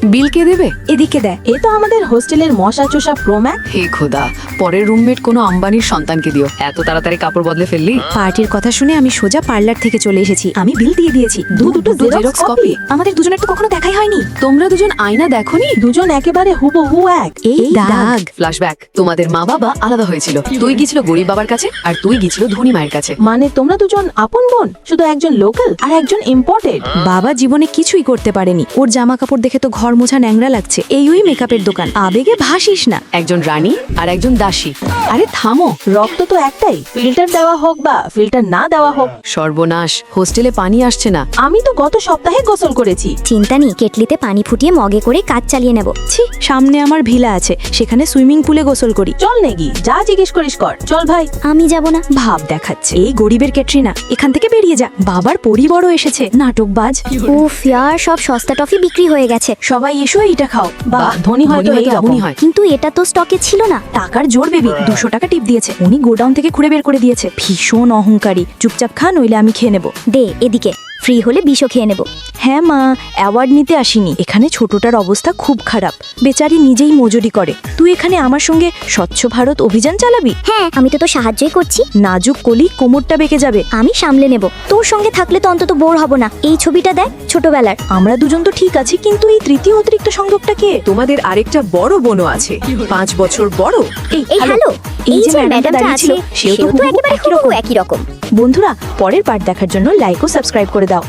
বিল কে দেবে? এদিকে দেয়। এ তো আমাদের হোস্টেলের মশা চোষা প্রোম্যাক। হে খোদা, পরের রুমমেট কোনো আম্বানির সন্তানকে দিও। এত তাড়াতাড়ি কাপড় বদলে ফেললি? পার্টির কথা শুনে আমি সোজা পার্লার থেকে চলে এসেছি। আমি বিল দিয়ে দিয়েছি। দুটো জেরক্স কপি। আমাদের দুজনের তো কখনো দেখাই হয়নি। তোমরা দুজন আয়না দেখোনি? দুজন একেবারে হুবহু এক। এই দাগ। ফ্ল্যাশব্যাক, তোমাদের মা বাবা আলাদা হয়েছিল। তুই গিয়েছিল গরিব বাবার কাছে আর তুই গিয়েছিল ধনী মায়ের কাছে। মানে তোমরা দুজন আপন বোন? শুধু একজন লোকাল আর একজন ইম্পোর্টেড। বাবা জীবনে কিছুই করতে পারেনি। ওর জামা কাপড় দেখে তো ঘর মোছা ন্যাংরা লাগছে। এই ওই মেকআপের দোকান। আবেগে ভাসিস না। একজন রানী আর একজন দাসী। আরে থামো, রক্ত তো একটাই। ফিল্টার দেওয়া হোক বা ফিল্টার না দেওয়া হোক। সর্বনাশ, হোস্টেলে পানি আসছে না। আমি তো গত সপ্তাহে গোসল করেছি। চিন্তা নেই, কেটলিতে পানি ফুটিয়ে মগে করে কাজ চালিয়ে নেব। ছি, সামনে আমার ভিলা আছে, সেখানে সুইমিং পুলে গোসল করি। চল নেগি, যা জিজ্ঞেস করিস কর। চল ভাই। আমি যাব না। ভাব দেখাচ্ছে। এই গরিবের ক্যাটরিনা, এখান থেকে বেরিয়ে যা। বাবার পরিবড়ও এসেছে, নাটকবাজ। উফ ইয়ার, সব সস্তা টফি বিক্রি হয়ে গেছে। সবাই এসো এইটা খাও। বাহ, ধনী হয়তো এই এমনই হয়। কিন্তু এটা তো স্টকে ছিল না। টাকার জোর বেবি। 200 টাকা টিপ দিয়েছে। উনি গোডাউন থেকে খুঁড়ে বের করে দিয়েছে। ভীষণ অহংকারী। চুপচাপ খা, নইলে আমি খেয়ে নেব। দে এদিকে, ফ্রি হলে বিষও খেয়ে নেব। হ্যাঁ মা, অ্যাওয়ার্ড নিতে আসিনি। এখানে ছোটটার অবস্থা খুব খারাপ। বেচারি নিজেই মজুরি করে। তুই এখানে আমার সঙ্গে স্বচ্ছ ভারত অভিযান চালাবি? হ্যাঁ, আমি তো সাহায্যই করছি। নাজুক কলি, কোমরটা বেঁকে যাবে। আমি সামলে নেব। তোর সঙ্গে থাকলে তো অন্তত বোর হব না। এই ছবিটা দেখ, ছোটবেলার। আমরা দুজন তো ঠিক আছি, কিন্তু এই তৃতীয় অতিরিক্ত সংযোগটা কে? তোমাদের আরেকটা বড় বোনও আছে, 5 বছর বড়। এই হ্যালো, এই যে ম্যাডামটা দাঁড়িয়ে ছিল, আছে, সেও তো সেও তো হুবহু একেবারে একই রকম। একই রকম। বন্ধুরা, পরের পার্ট দেখার জন্য লাইক ও সাবস্ক্রাইব করে দাও।